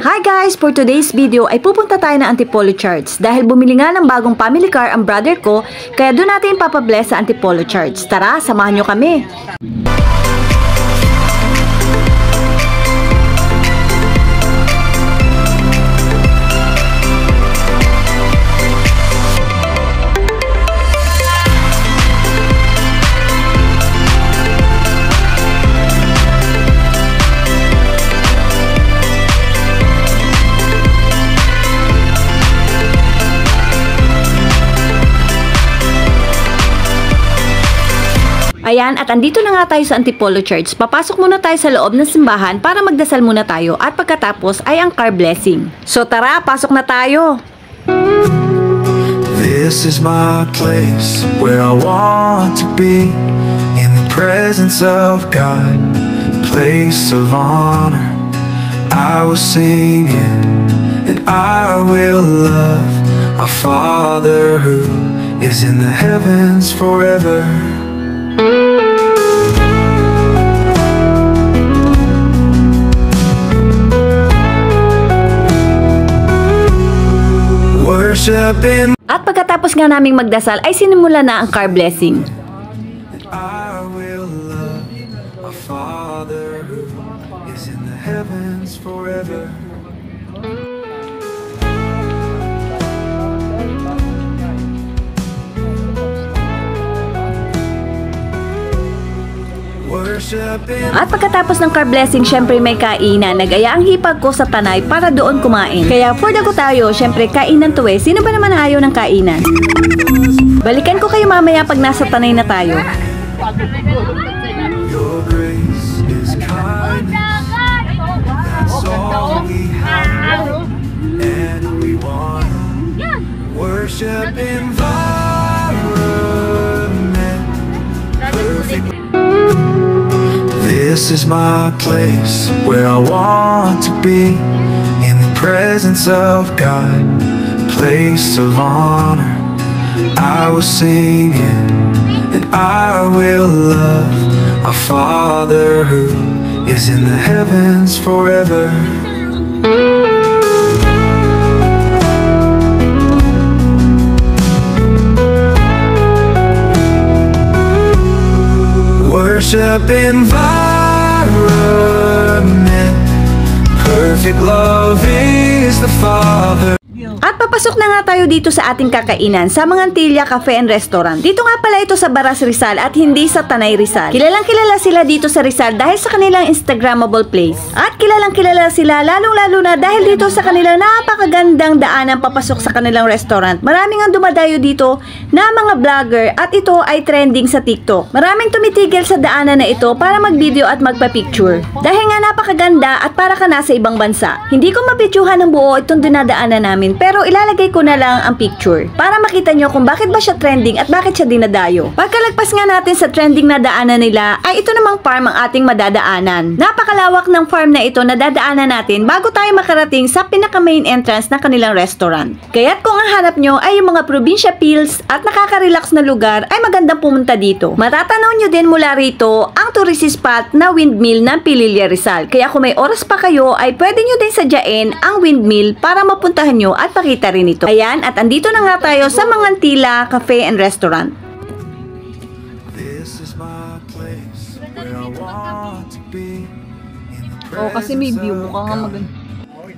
Hi guys! For today's video ay pupunta tayo ng Antipolo Church dahil bumili nga ng bagong family car ang brother ko, kaya doon natin papabless sa Antipolo Church. Tara, samahan nyo kami! Ayan, at andito na nga tayo sa Antipolo Church. Papasok muna tayo sa loob ng simbahan para magdasal muna tayo at pagkatapos ay ang car blessing. So tara, pasok na tayo! This is my place where I want to be, in the presence of God, place of honor. I will sing it and I will love our Father who is in the heavens forever. At pagkatapos nga naming magdasal ay sinimula na ang car blessing. I will love our Father who is in the heavens forever. At pagkatapos ng car blessing, syempre may kainan. Nagaya ang hipag ko sa Tanay para doon kumain. Kaya for dago tayo, syempre kainan to eh. Sino ba naman ayaw ng kainan? Balikan ko kayo mamaya pag nasa Tanay na tayo. Your grace is kindness, that's all we have, and we want worship environment, perfect. This is my place where I want to be, in the presence of God, place of honor. I will sing it and I will love our Father who is in the heavens forever. Worship environment, perfect love is the Father. At papasok na nga tayo dito sa ating kakainan sa Mangantilla Cafe and Restaurant. Dito nga pala ito sa Baras Rizal at hindi sa Tanay Rizal. Kilalang kilala sila dito sa Rizal dahil sa kanilang Instagrammable place. At kilalang kilala sila lalong-lalo na dahil dito sa kanilang napakagandang daanan papasok sa kanilang restaurant. Maraming ang dumadayo dito na mga vlogger at ito ay trending sa TikTok. Maraming tumitigil sa daanan na ito para mag-video at magpa-picture. Dahil nga napakaganda at para ka nasa ibang bansa. Hindi ko mapicturehan ng buo itong dinadaanan namin, pero ilalagay ko na lang ang picture para makita nyo kung bakit ba siya trending at bakit siya dinadayo. Pagkalagpas nga natin sa trending na daanan nila, ay ito namang farm ang ating madadaanan. Napakalawak ng farm na ito na dadaanan natin bago tayo makarating sa pinaka main entrance ng kanilang restaurant. Kaya't kung ang hanap nyo ay yung mga probinsya feels at nakaka-relax na lugar, ay magandang pumunta dito. Matatanaw nyo din mula rito ang tourist spot na windmill ng Pililla Rizal. Kaya kung may oras pa kayo, ay pwede nyo din sadyain ang windmill para mapuntahan nyo at pakita rin ito. Ayan, at andito na nga tayo sa Mangantilla Cafe and Restaurant. This is my place where I want to be, in the Oh, kasi may view, presence of mukha nga God, maganda.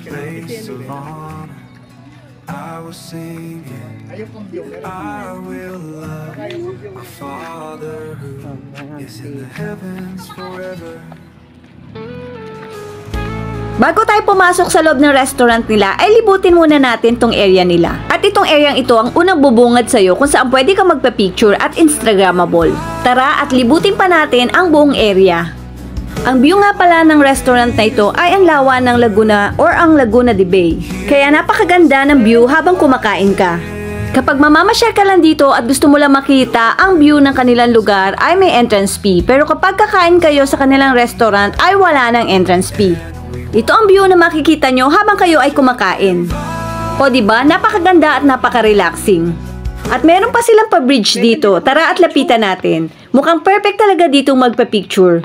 place of honor. I will sing it, I will love our Father who is in the heavens forever. Bago tayo pumasok sa loob ng restaurant nila, ay libutin muna natin tong area nila. At itong area ito ang unang bubungad sa'yo kung saan pwede ka magpa-picture at Instagrammable. Tara at libutin pa natin ang buong area. Ang view nga pala ng restaurant na ito ay ang lawa ng Laguna or ang Laguna de Bay. Kaya napakaganda ng view habang kumakain ka. Kapag mamamasyal ka lang dito at gusto mo lang makita ang view ng kanilang lugar ay may entrance fee. Pero kapag kakain kayo sa kanilang restaurant ay wala ng entrance fee. Ito ang view na makikita nyo habang kayo ay kumakain. O diba, napakaganda at napaka-relaxing. At meron pa silang pa-bridge dito. Tara at lapitan natin. Mukhang perfect talaga dito magpa-picture.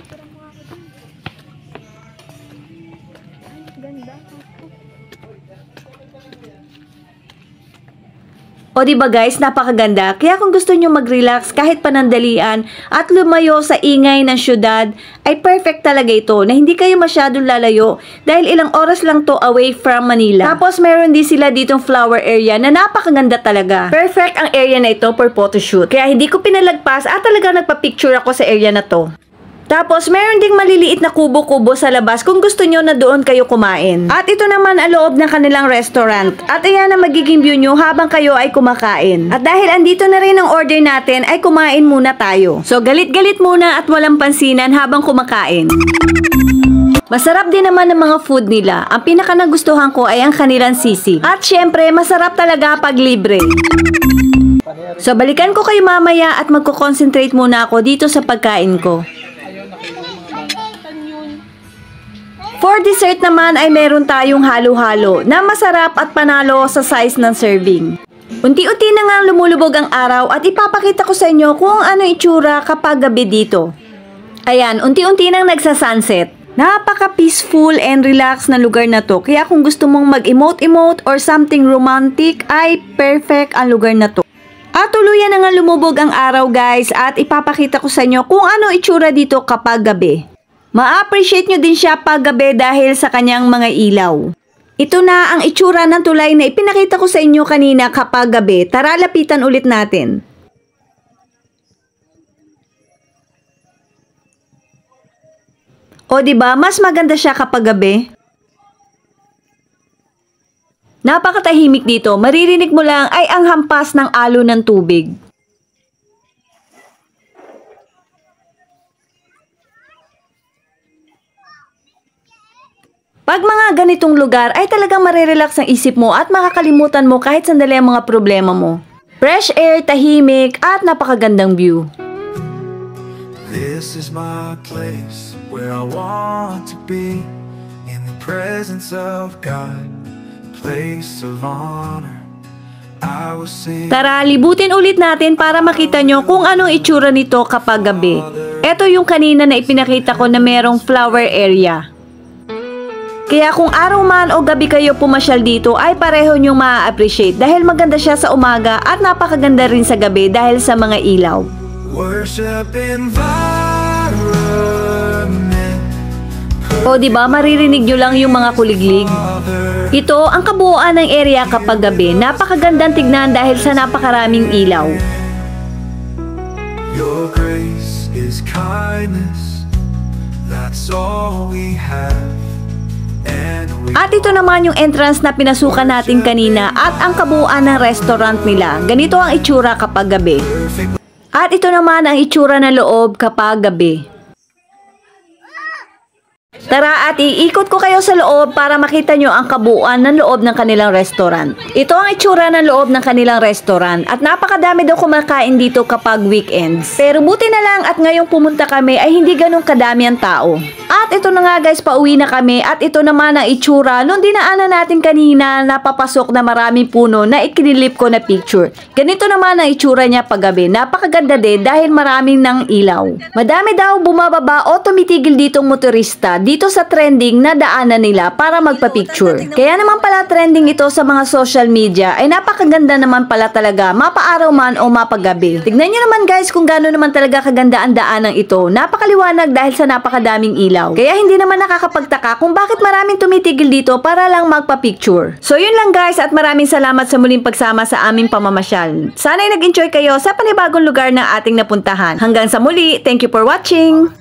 O diba guys, napakaganda. Kaya kung gusto nyo mag-relax kahit panandalian at lumayo sa ingay ng syudad, ay perfect talaga ito na hindi kayo masyadong lalayo dahil ilang oras lang to away from Manila. Tapos meron din sila ditong flower area na napakaganda talaga. Perfect ang area na ito for photoshoot. Kaya hindi ko pinalagpas at talaga nagpa-picture ako sa area na to. Tapos, meron ding maliliit na kubo-kubo sa labas kung gusto nyo na doon kayo kumain. At ito naman ang loob ng kanilang restaurant. At ayan ang magiging view nyo habang kayo ay kumakain. At dahil andito na rin ang order natin, ay kumain muna tayo. So, galit-galit muna at walang pansinan habang kumakain. Masarap din naman ang mga food nila. Ang pinaka nagustuhan ko ay ang kanilang sisig. At syempre, masarap talaga pag libre. So, balikan ko kayo mamaya at magko-concentrate muna ako dito sa pagkain ko. For dessert naman ay meron tayong halo-halo na masarap at panalo sa size ng serving. Unti-unti na nga lumulubog ang araw at ipapakita ko sa inyo kung ano itsura kapag gabi dito. Ayan, unti-unti nang nagsa-sunset. Napaka-peaceful and relaxed na lugar na to. Kaya kung gusto mong mag-emote-emote or something romantic ay perfect ang lugar na to. At tuluyan na nga lumubog ang araw guys at ipapakita ko sa inyo kung ano itsura dito kapag gabi. Ma-appreciate nyo din siya pag gabi dahil sa kanyang mga ilaw. Ito na ang itsura ng tulay na ipinakita ko sa inyo kanina kapag gabi. Tara, lapitan ulit natin. O diba, mas maganda siya kapag gabi? Napakatahimik dito. Maririnig mo lang ay ang hampas ng alon ng tubig. Pag mga ganitong lugar ay talagang marirelax ang isip mo at makakalimutan mo kahit sandali ang mga problema mo. Fresh air, tahimik at napakagandang view. This is my place where I want to be, in the presence of God, place of honor. I will sing. Tara, libutin ulit natin para makita nyo kung anong itsura nito kapag gabi. Ito yung kanina na ipinakita ko na merong flower area. Kaya kung araw man o gabi kayo pumasyal dito ay pareho nyong ma-appreciate dahil maganda siya sa umaga at napakaganda rin sa gabi dahil sa mga ilaw. Worship environment. O diba maririnig nyo lang yung mga kuliglig? Ito ang kabuuan ng area kapag gabi. Napakagandang tignan dahil sa napakaraming ilaw. Your grace is kindness. That's all we have. At ito naman yung entrance na pinasukan natin kanina at ang kabuuan ng restaurant nila. Ganito ang itsura kapag gabi. At ito naman ang itsura ng loob kapag gabi. Tara at iikot ko kayo sa loob para makita nyo ang kabuuan ng loob ng kanilang restaurant. Ito ang itsura ng loob ng kanilang restaurant at napakadami daw kumakain dito kapag weekends. Pero buti na lang at ngayong pumunta kami ay hindi ganun kadami ang tao. At ito na nga guys, pauwi na kami at ito naman ang itsura nung dinaanan natin kanina na papasok na maraming puno na ikinilip ko na picture. Ganito naman ang itsura niya paggabi. Napakaganda din dahil maraming ng ilaw. Madami daw bumababa o tumitigil ditong motorista dito sa trending na daanan nila para magpa-picture. Kaya naman pala trending ito sa mga social media ay napakaganda naman pala talaga mapaaraw man o mapagabi. Tignan nyo naman guys kung gaano naman talaga kaganda ang daanang ito. Napakaliwanag dahil sa napakadaming ilaw. Kaya hindi naman nakakapagtaka kung bakit maraming tumitigil dito para lang magpa-picture. So yun lang guys at maraming salamat sa muling pagsama sa aming pamamasyal. Sana'y nag-enjoy kayo sa panibagong lugar na ating napuntahan. Hanggang sa muli, thank you for watching!